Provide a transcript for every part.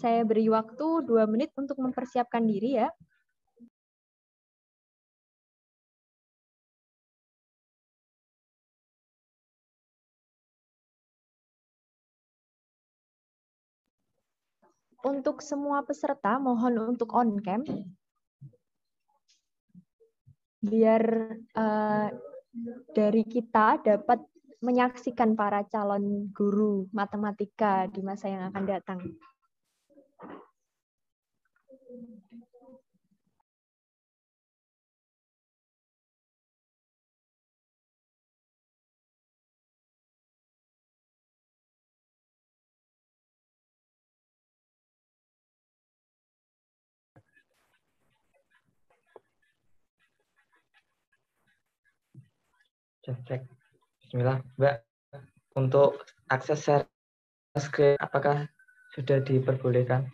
Saya beri waktu 2 menit untuk mempersiapkan diri ya. Untuk semua peserta, mohon untuk on-cam. Biar dari kita dapat menyaksikan para calon guru matematika di masa yang akan datang. Cek. Bismillah, Mbak. Untuk akses share screen, apakah sudah diperbolehkan?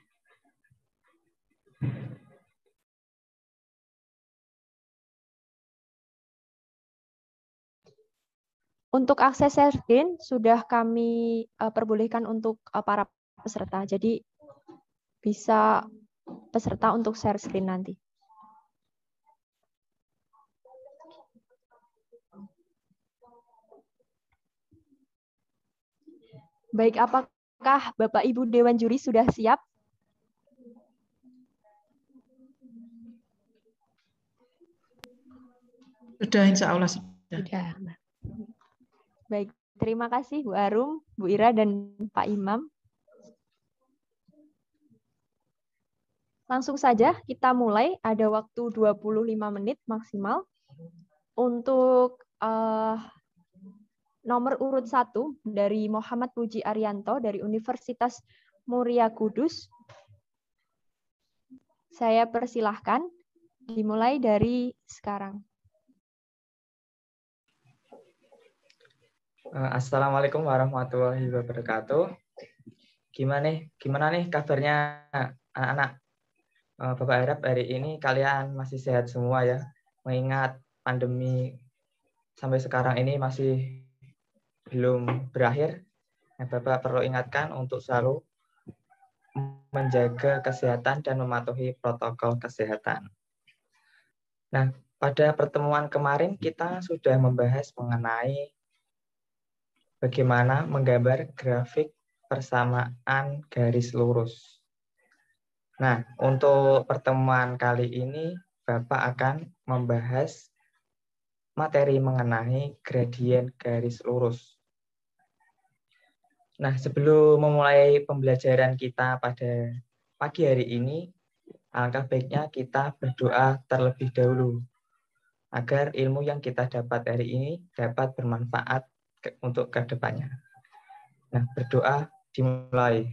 Untuk akses share screen sudah kami perbolehkan untuk para peserta. Jadi bisa peserta untuk share screen nanti. Baik, apakah Bapak Ibu Dewan Juri sudah siap? Sudah, insya Allah sudah. Baik, terima kasih Bu Arum, Bu Ira, dan Pak Imam. Langsung saja kita mulai, ada waktu 25 menit maksimal. Untuk nomor urut 1 dari Muhammad Puji Arianto dari Universitas Muria Kudus. Saya persilahkan dimulai dari sekarang. Assalamualaikum warahmatullahi wabarakatuh. Gimana nih kabarnya anak-anak? Bapak harap hari ini kalian masih sehat semua ya. Mengingat pandemi sampai sekarang ini masih belum berakhir. Bapak perlu ingatkan untuk selalu menjaga kesehatan dan mematuhi protokol kesehatan. Nah, pada pertemuan kemarin kita sudah membahas mengenai bagaimana menggambar grafik persamaan garis lurus. Nah, untuk pertemuan kali ini, Bapak akan membahas materi mengenai gradien garis lurus. Nah, sebelum memulai pembelajaran kita pada pagi hari ini, alangkah baiknya kita berdoa terlebih dahulu, agar ilmu yang kita dapat hari ini dapat bermanfaat untuk ke depannya. Nah, berdoa dimulai.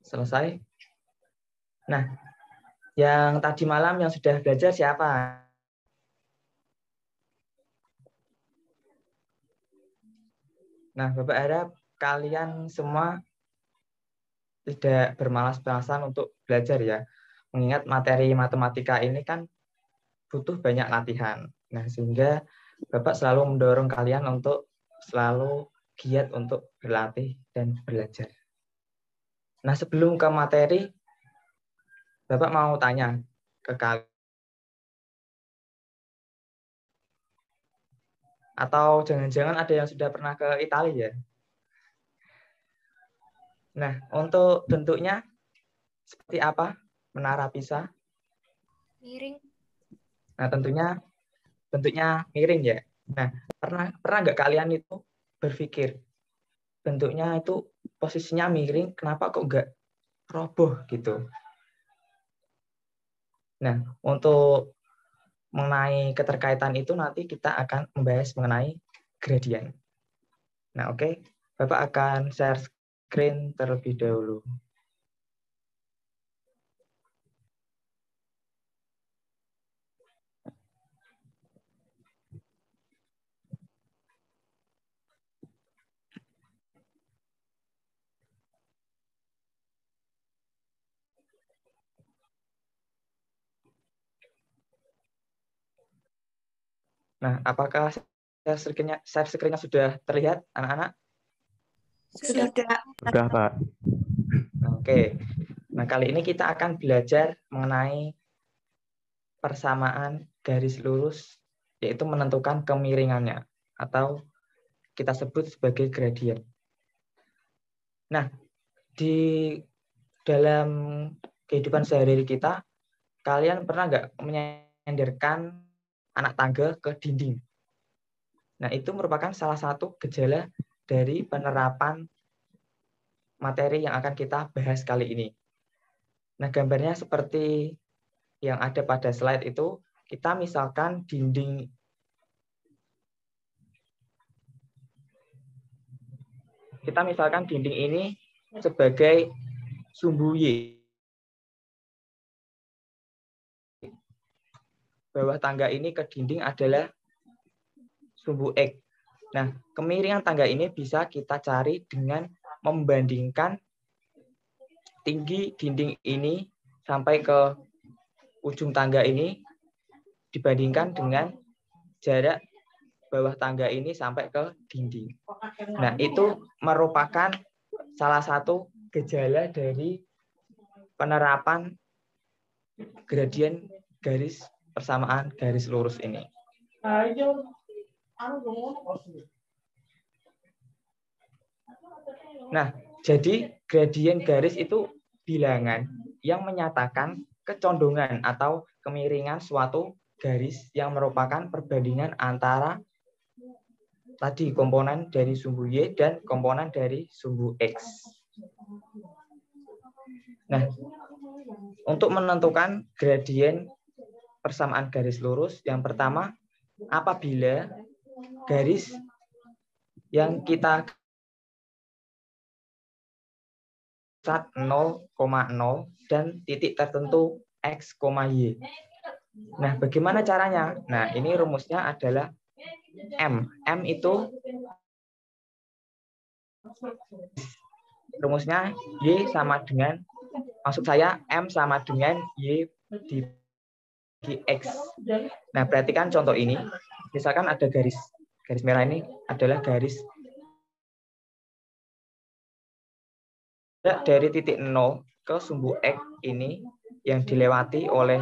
Selesai. Nah, yang tadi malam yang sudah belajar siapa? Nah, Bapak harap kalian semua tidak bermalas-malasan untuk belajar ya. Mengingat materi matematika ini kan butuh banyak latihan. Nah, sehingga Bapak selalu mendorong kalian untuk selalu giat untuk berlatih dan belajar. Nah, sebelum ke materi, Bapak mau tanya ke kalian. Atau jangan-jangan ada yang sudah pernah ke Italia ya? Nah, untuk bentuknya seperti apa menara Pisa? Miring. Nah, bentuknya miring ya. Nah, pernah nggak kalian itu berpikir bentuknya itu posisinya miring, kenapa kok nggak roboh gitu? Nah, untuk mengenai keterkaitan itu nanti kita akan membahas mengenai gradien. Nah, oke. Bapak akan share screen terlebih dahulu. Nah, apakah share screen-nya sudah terlihat, anak-anak? Sudah. Sudah, Pak. Oke. Nah, kali ini kita akan belajar mengenai persamaan garis lurus, yaitu menentukan kemiringannya, atau kita sebut sebagai gradien. Nah, di dalam kehidupan sehari-hari kita, kalian pernah nggak menyandarkan anak tangga ke dinding? Nah, itu merupakan salah satu gejala dari penerapan materi yang akan kita bahas kali ini. Nah, gambarnya seperti yang ada pada slide itu, kita misalkan dinding ini sebagai sumbu Y. Bawah tangga ini ke dinding adalah sumbu X. Nah, kemiringan tangga ini bisa kita cari dengan membandingkan tinggi dinding ini sampai ke ujung tangga ini dibandingkan dengan jarak bawah tangga ini sampai ke dinding. Nah, itu merupakan salah satu gejala dari penerapan gradien garis persamaan garis lurus ini. Nah, jadi gradien garis itu bilangan yang menyatakan kecondongan atau kemiringan suatu garis yang merupakan perbandingan antara tadi komponen dari sumbu Y dan komponen dari sumbu X. Nah, untuk menentukan gradien persamaan garis lurus, yang pertama, apabila garis yang kita 0,0 dan titik tertentu X, Y. Nah, bagaimana caranya? Nah, ini rumusnya adalah M. M itu rumusnya Y sama dengan, maksud saya M sama dengan Y dibagi X. Nah, perhatikan contoh ini. Misalkan ada garis merah ini adalah garis dari titik 0 ke sumbu X ini yang dilewati oleh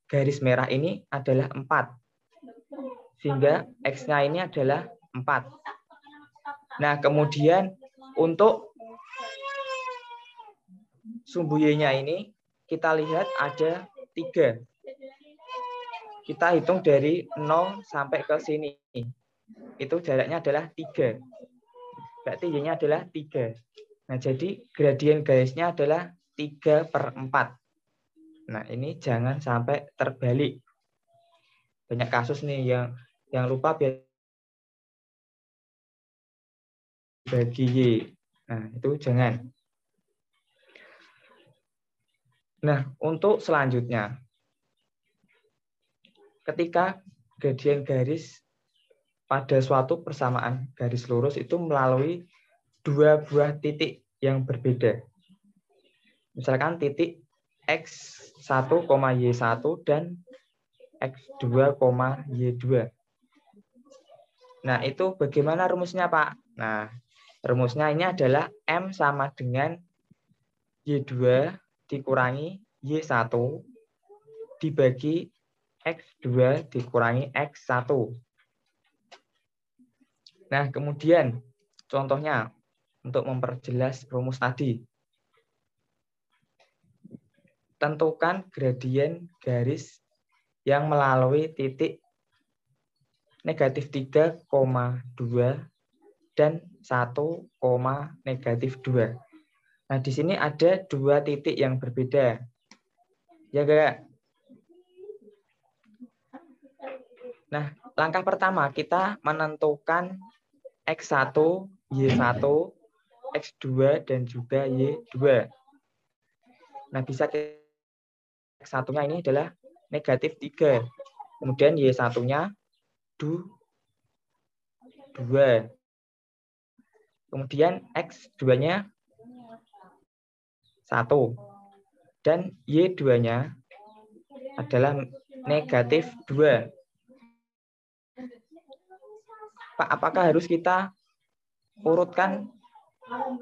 garis merah ini adalah 4. Sehingga X-nya ini adalah 4. Nah, kemudian untuk sumbu Y-nya ini kita lihat ada 3. Kita hitung dari 0 sampai ke sini. Itu jaraknya adalah 3. Berarti Y-nya adalah 3. Nah, jadi gradien garisnya adalah 3/4. Nah, ini jangan sampai terbalik. Banyak kasus nih yang lupa bagi Y. Nah, itu jangan. Nah, untuk selanjutnya, ketika gradien garis pada suatu persamaan garis lurus itu melalui 2 buah titik yang berbeda. Misalkan titik X1, Y1 dan X2, Y2. Nah, itu bagaimana rumusnya, Pak? Nah, rumusnya ini adalah M sama dengan Y2 dikurangi Y1 dibagi X2 dikurangi X1. Nah, kemudian contohnya untuk memperjelas rumus tadi. Tentukan gradien garis yang melalui titik -3,2 dan 1, -2. Nah, di sini ada 2 titik yang berbeda. Ya enggak? Nah, langkah pertama kita menentukan X1, Y1, X2, dan juga Y2. Nah, bisa X1-nya ini adalah -3. Kemudian Y1-nya 2. Kemudian X2-nya 1. Dan Y2-nya adalah -2. Pak, apakah harus kita urutkan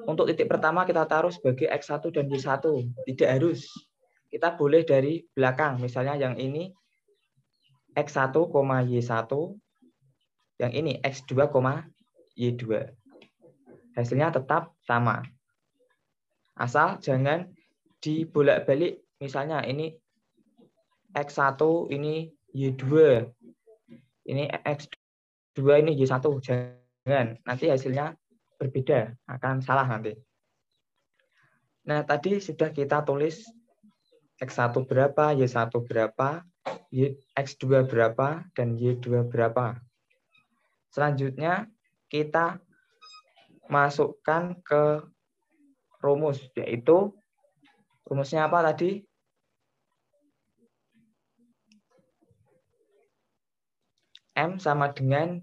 untuk titik pertama kita taruh sebagai X1 dan Y1? Tidak harus. Kita boleh dari belakang. Misalnya yang ini X1, Y1, yang ini X2, Y2. Hasilnya tetap sama. Asal jangan dibolak-balik. Misalnya ini X1, ini Y2. Ini X2, ini Y1. Jangan. Nanti hasilnya berbeda. Akan salah nanti. Nah, tadi sudah kita tulis X1 berapa, Y1 berapa, X2 berapa, dan Y2 berapa. Selanjutnya, kita masukkan ke rumus, yaitu rumusnya apa tadi? M sama dengan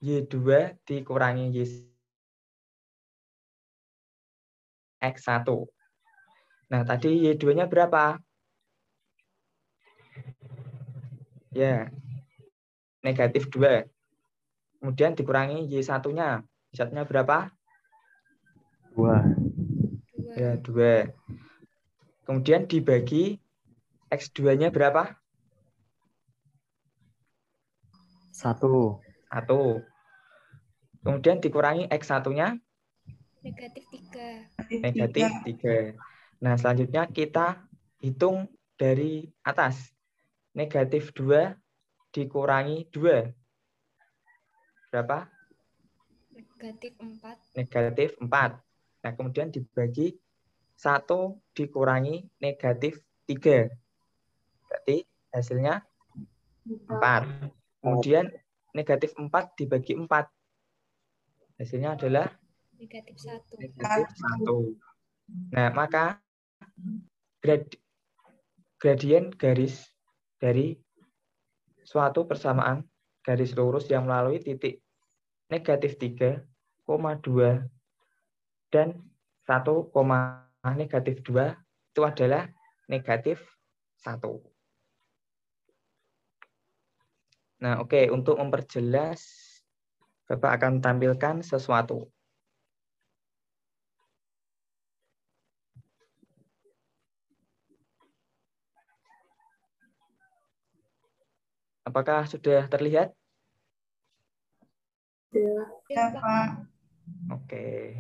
Y2 dikurangi X1. Nah, tadi Y2-nya berapa? Ya, negatif 2. Kemudian dikurangi Y1-nya. Y1-nya berapa? 2. Ya, 2. Kemudian dibagi X2-nya berapa? 1. 1. Kemudian dikurangi X1-nya? Negatif 3. Negatif 3. Nah, selanjutnya kita hitung dari atas. Negatif 2 dikurangi 2. Berapa? Negatif 4. Negatif 4. Nah, kemudian dibagi 1 dikurangi negatif 3. Berarti hasilnya 4. Kemudian negatif 4 dibagi 4. Hasilnya adalah Negatif 1. negatif 1. Nah, maka gradien garis dari suatu persamaan garis lurus yang melalui titik negatif 3, 2, dan 1, negatif 2 itu adalah negatif 1. Nah, oke, untuk memperjelas, Bapak akan tampilkan sesuatu. Apakah sudah terlihat? Ya, Pak. Oke.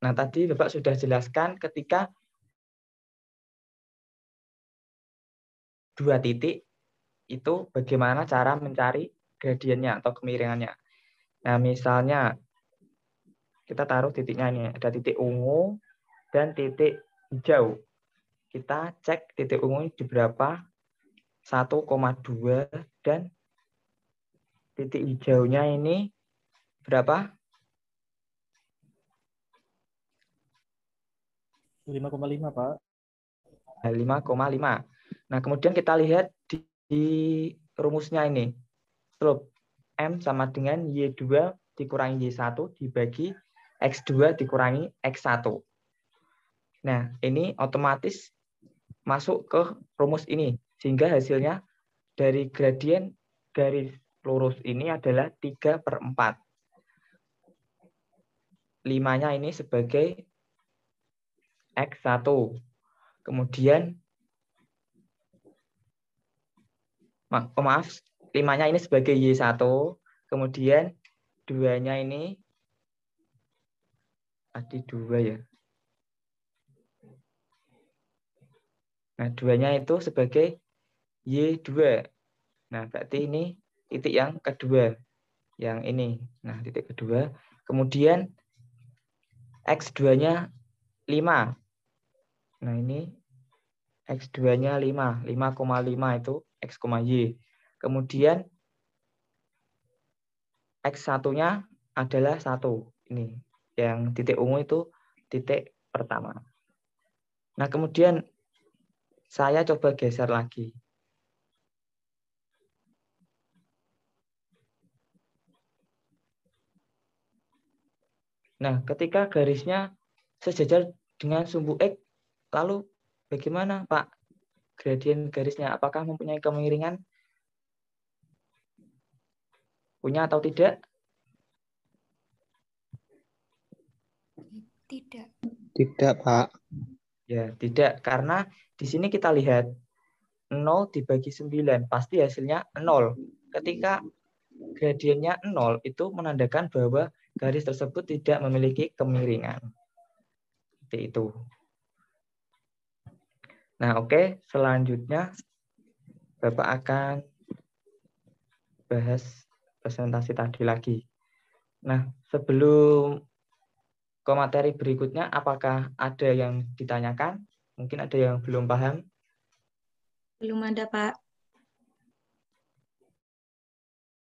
Nah, tadi Bapak sudah jelaskan ketika dua titik itu bagaimana cara mencari gradiennya atau kemiringannya. Nah, misalnya kita taruh titiknya ini, ada titik ungu dan titik hijau. Kita cek titik ungu di berapa, 1,2, dan titik hijaunya ini berapa? 5,5, Pak. 5,5. Nah, kemudian kita lihat di rumusnya ini. Slope M sama dengan Y2 dikurangi Y1 dibagi X2 dikurangi X1. Nah, ini otomatis masuk ke rumus ini. Sehingga hasilnya dari gradien garis lurus ini adalah 3/4. 5-nya ini sebagai X1. Kemudian, maaf, 5-nya ini sebagai Y1. Kemudian 2-nya ini, tadi 2 ya. Nah, 2-nya itu sebagai Y2. Nah, berarti ini titik yang kedua. Yang ini. Nah, titik kedua. Kemudian X2-nya 5. Nah, ini X2-nya 5. 5,5 itu X, Y. Kemudian X1-nya adalah 1. Ini. Yang titik ungu itu titik pertama. Nah, kemudian saya coba geser lagi. Nah, ketika garisnya sejajar dengan sumbu X, lalu bagaimana, Pak? Gradien garisnya apakah mempunyai kemiringan? Punya atau tidak? Tidak. Tidak, Pak. Ya, tidak. Karena di sini kita lihat 0 dibagi 9, pasti hasilnya 0. Ketika gradiennya 0, itu menandakan bahwa garis tersebut tidak memiliki kemiringan. Seperti itu. Nah, oke. Selanjutnya, Bapak akan bahas presentasi tadi lagi. Nah, sebelum ke materi berikutnya, apakah ada yang ditanyakan? Mungkin ada yang belum paham. Belum ada, Pak.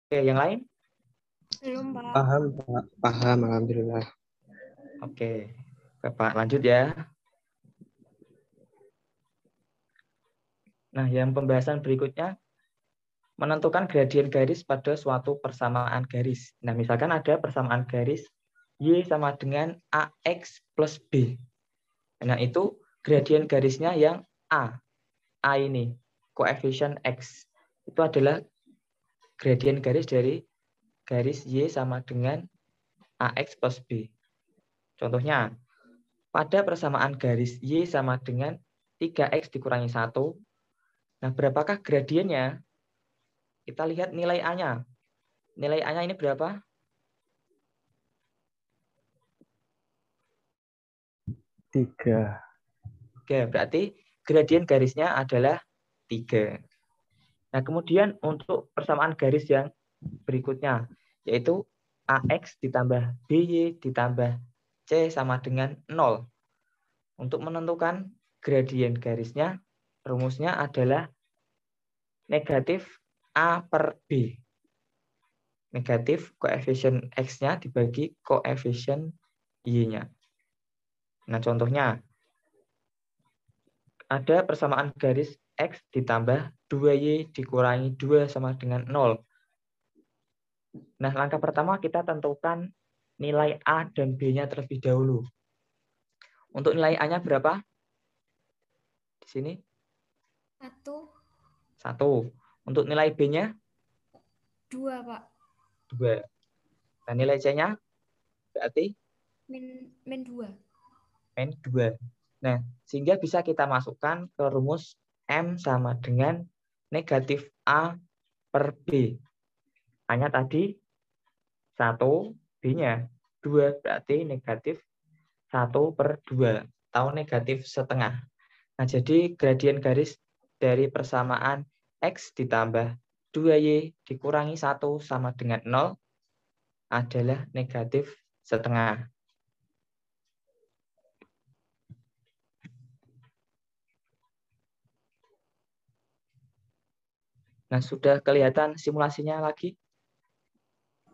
Oke, yang lain? Belum, Pak. Paham, Pak. Paham, alhamdulillah. Oke, Bapak lanjut ya. Nah, yang pembahasan berikutnya, menentukan gradien garis pada suatu persamaan garis. Nah, misalkan ada persamaan garis Y sama dengan AX plus B. Nah, itu gradien garisnya yang A. A ini, koefisien X. Itu adalah gradien garis dari garis Y sama dengan AX plus B. Contohnya, pada persamaan garis Y sama dengan 3X dikurangi 1. Nah, berapakah gradiennya? Kita lihat nilai A-nya. Nilai A-nya ini berapa? 3. Oke, berarti gradien garisnya adalah 3. Nah, kemudian untuk persamaan garis yang berikutnya, yaitu AX ditambah BY ditambah C sama dengan 0. Untuk menentukan gradien garisnya, rumusnya adalah negatif A per B. Negatif koefisien X-nya dibagi koefisien Y-nya. Nah, contohnya, ada persamaan garis X ditambah 2Y dikurangi 2 sama dengan 0. Nah, langkah pertama kita tentukan nilai A dan B-nya terlebih dahulu. Untuk nilai A-nya berapa? Di sini? 1. Untuk nilai B-nya? 2, Pak. 2. Nah, nilai C-nya berarti? Min 2. Min 2. Nah, sehingga bisa kita masukkan ke rumus M sama dengan negatif A per B. A-nya tadi 1, B-nya 2. Berarti negatif 1 per 2. Atau negatif setengah. Nah, jadi gradien garis dari persamaan X ditambah 2Y dikurangi 1 sama dengan 0 adalah negatif setengah. Nah, sudah kelihatan simulasinya lagi?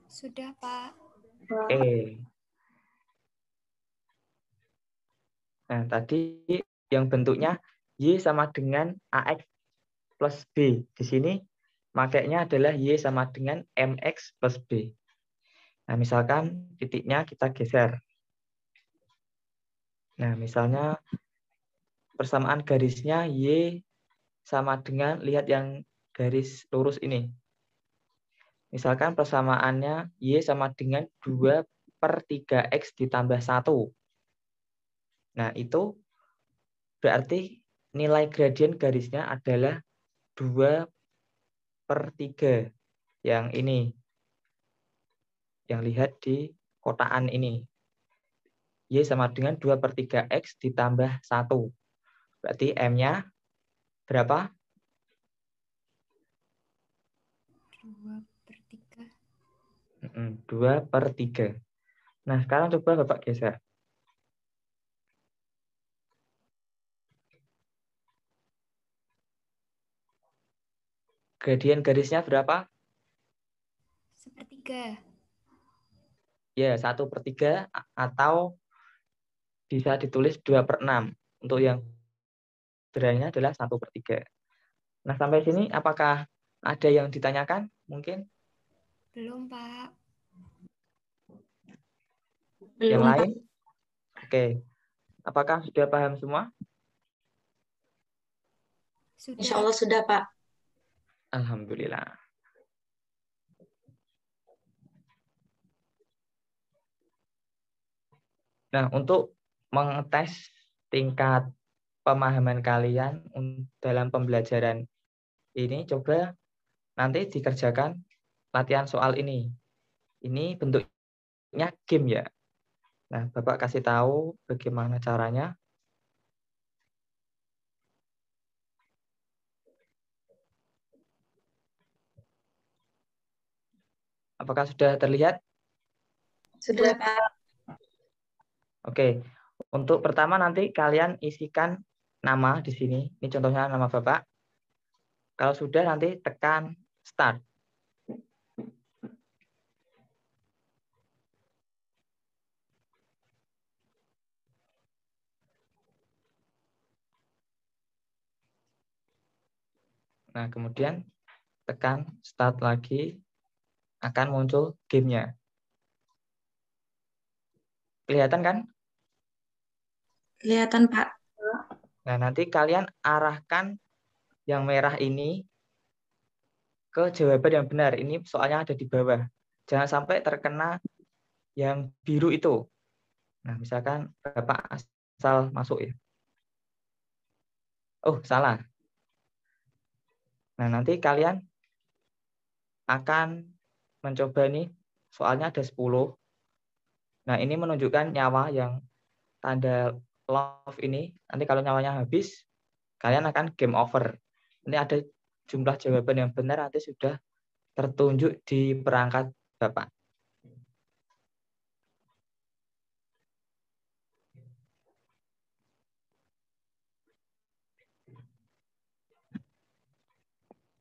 Sudah, Pak. Oke. Nah, tadi yang bentuknya Y sama dengan AX plus B. Di sini makainya adalah Y sama dengan MX plus B. Nah, misalkan titiknya kita geser. Nah, misalnya persamaan garisnya Y sama dengan, lihat yang garis lurus ini. Misalkan persamaannya Y sama dengan 2 per 3X ditambah 1. Nah, itu berarti nilai gradien garisnya adalah 2 per 3. Yang ini. Yang lihat di kotaan ini. Y sama dengan 2 per 3X ditambah 1. Berarti M-nya berapa? 2 per 3. 2 per 3. Nah, sekarang coba Bapak geser. Gradien garisnya berapa? 1/3. Ya, 1 per 3 atau bisa ditulis 2 per 6. Untuk yang sederhananya adalah 1 per 3. Nah, sampai sini apakah ada yang ditanyakan? Mungkin? Belum, Pak. Yang Belum, Pak. lain? Oke. Apakah sudah paham semua? Insya Sudah. Allah sudah, Pak. Alhamdulillah. Nah, untuk mengetes tingkat pemahaman kalian dalam pembelajaran ini, coba nanti dikerjakan latihan soal ini. Ini bentuknya game ya. Nah, Bapak kasih tahu bagaimana caranya. Apakah sudah terlihat? Sudah, Pak. Oke. Untuk pertama nanti kalian isikan nama di sini. Ini contohnya nama Bapak. Kalau sudah nanti tekan start. Nah, kemudian tekan start lagi, akan muncul gamenya. Kelihatan kan? Kelihatan, Pak. Nah, nanti kalian arahkan yang merah ini ke jawaban yang benar. Ini soalnya ada di bawah. Jangan sampai terkena yang biru itu. Nah, misalkan Bapak asal masuk ya. Oh, salah. Nah, nanti kalian akan mencoba nih, soalnya ada 10. Nah, ini menunjukkan nyawa yang tanda love ini. Nanti kalau nyawanya habis, kalian akan game over. Ini ada jumlah jawaban yang benar nanti sudah tertunjuk di perangkat Bapak.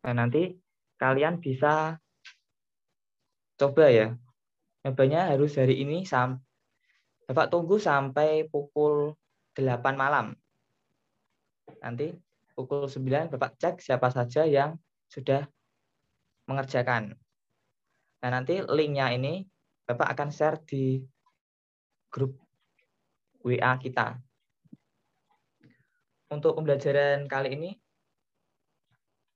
Nah, nanti kalian bisa coba ya. Nyobanya harus hari ini Bapak tunggu sampai pukul 8 malam. Nanti pukul 9 Bapak cek siapa saja yang sudah mengerjakan. Nah, nanti linknya ini Bapak akan share di grup WA kita. Untuk pembelajaran kali ini,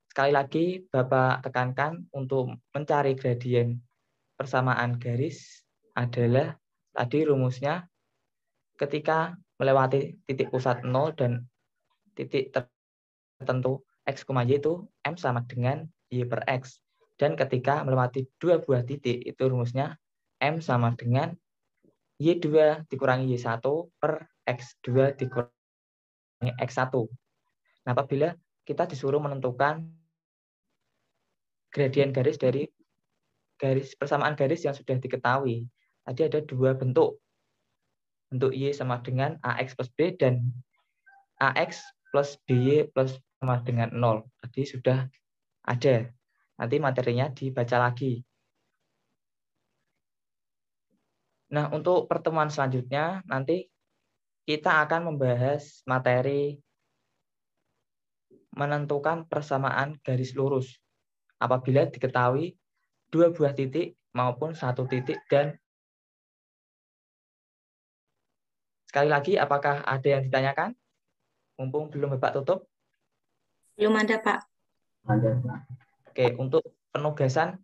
sekali lagi Bapak tekankan untuk mencari gradien persamaan garis adalah tadi rumusnya ketika melewati titik pusat 0 dan titik tertentu X, Y itu M sama dengan Y per X. Dan ketika melewati dua buah titik itu rumusnya M sama dengan Y2 dikurangi Y1 per X2 dikurangi X1. Nah, apabila kita disuruh menentukan gradien garis dari persamaan garis yang sudah diketahui. Tadi ada dua bentuk. Bentuk Y sama dengan AX plus B dan AX plus BY plus sama dengan 0. Tadi sudah ada. Nanti materinya dibaca lagi. Nah, untuk pertemuan selanjutnya, nanti kita akan membahas materi menentukan persamaan garis lurus apabila diketahui dua buah titik maupun satu titik. Dan sekali lagi, apakah ada yang ditanyakan? Mumpung belum Bapak tutup. Belum ada, Pak. Oke, untuk penugasan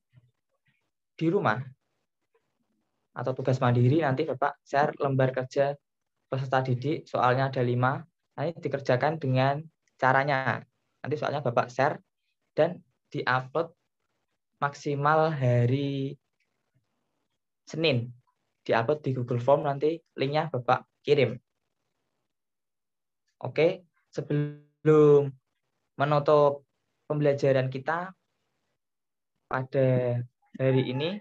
di rumah atau tugas mandiri, nanti Bapak share lembar kerja peserta didik, soalnya ada 5. Nanti dikerjakan dengan caranya. Nanti soalnya Bapak share dan diupload maksimal hari Senin. Diupload di Google Form, nanti linknya Bapak kirim. Oke, sebelum menutup pembelajaran kita pada hari ini,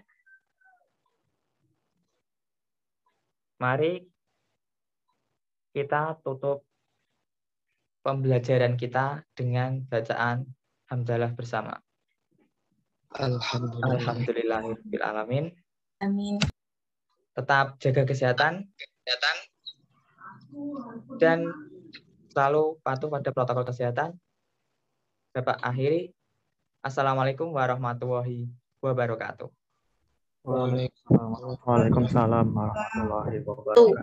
mari kita tutup pembelajaran kita dengan bacaan hamdalah bersama. Alhamdulillahirabbil alamin. Amin. Tetap jaga kesehatan dan selalu patuh pada protokol kesehatan. Bapak akhiri. Assalamualaikum warahmatullahi wabarakatuh. Waalaikumsalam warahmatullahi wabarakatuh.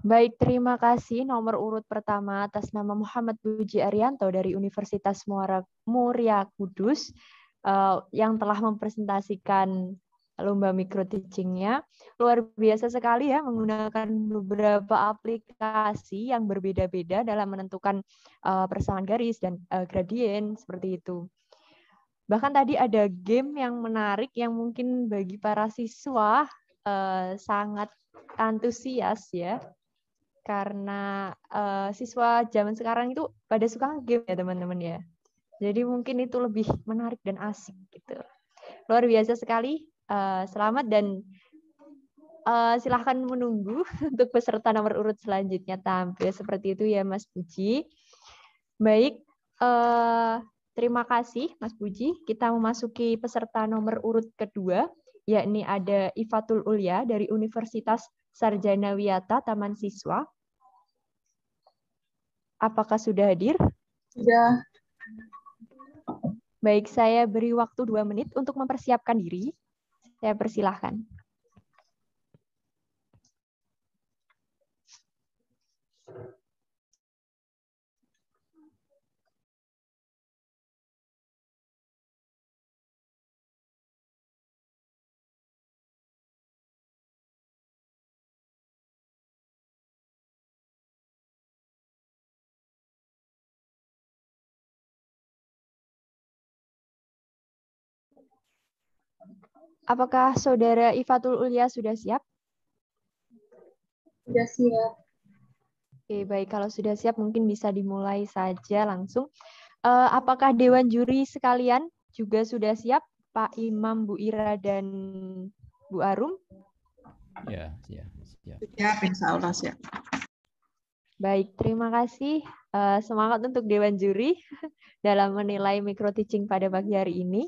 Baik, terima kasih. Nomor urut pertama atas nama Muhammad Puji Arianto dari Universitas Muria Kudus. yang telah mempresentasikan lomba micro teaching-nya. Luar biasa sekali ya, menggunakan beberapa aplikasi yang berbeda-beda dalam menentukan persamaan garis dan gradien seperti itu. Bahkan tadi ada game yang menarik yang mungkin bagi para siswa sangat antusias ya, karena siswa zaman sekarang itu pada suka game ya teman-teman ya. Jadi mungkin itu lebih menarik dan asik gitu. Luar biasa sekali. Selamat dan silahkan menunggu untuk peserta nomor urut selanjutnya tampil seperti itu ya Mas Puji. Baik, terima kasih Mas Puji. Kita memasuki peserta nomor urut kedua, yakni ada Ifatul Ulya dari Universitas Sarjana Wiyata Taman Siswa. Apakah sudah hadir? Sudah. Baik, saya beri waktu 2 menit untuk mempersiapkan diri. Saya persilahkan. Apakah Saudara Ifatul Ulya sudah siap? Sudah siap. Oke, baik. Kalau sudah siap, mungkin bisa dimulai saja langsung. Apakah Dewan Juri sekalian juga sudah siap? Pak Imam, Bu Ira, dan Bu Arum? Ya, siap. Siap, insya Allah siap. Baik, terima kasih. Semangat untuk Dewan Juri dalam menilai micro teaching pada pagi hari ini.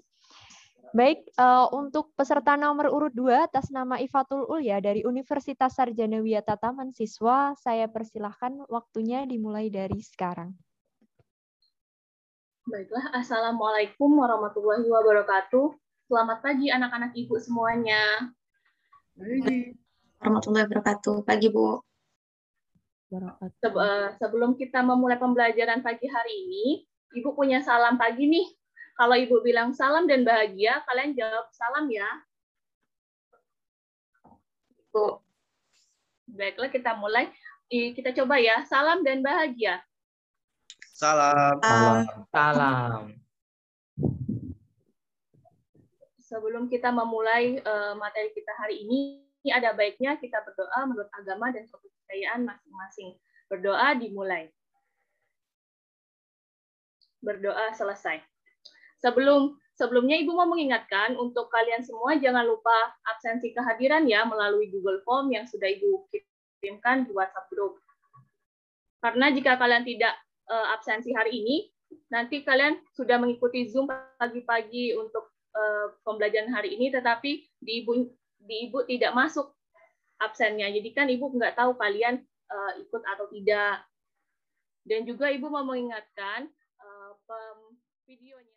Baik, untuk peserta nomor urut 2 atas nama Ifatul Ulya dari Universitas Sarjana Wiyata Taman Siswa, saya persilahkan waktunya dimulai dari sekarang. Baiklah, Assalamualaikum warahmatullahi wabarakatuh. Selamat pagi anak-anak Ibu semuanya. Warahmatullahi wabarakatuh. Pagi, Bu. Sebelum kita memulai pembelajaran pagi hari ini, Ibu punya salam pagi nih. Kalau Ibu bilang salam dan bahagia, kalian jawab salam ya. Bu. Baiklah, kita mulai. Kita coba ya, salam dan bahagia. Salam. Salam. Sebelum kita memulai materi kita hari ini, ada baiknya kita berdoa menurut agama dan kepercayaan masing-masing. Berdoa dimulai. Berdoa selesai. Sebelumnya Ibu mau mengingatkan untuk kalian semua jangan lupa absensi kehadiran ya melalui Google Form yang sudah Ibu kirimkan di WhatsApp group. Karena jika kalian tidak absensi hari ini, nanti kalian sudah mengikuti Zoom pagi-pagi untuk pembelajaran hari ini, tetapi di Ibu tidak masuk absennya. Jadi kan Ibu nggak tahu kalian ikut atau tidak. Dan juga Ibu mau mengingatkan videonya.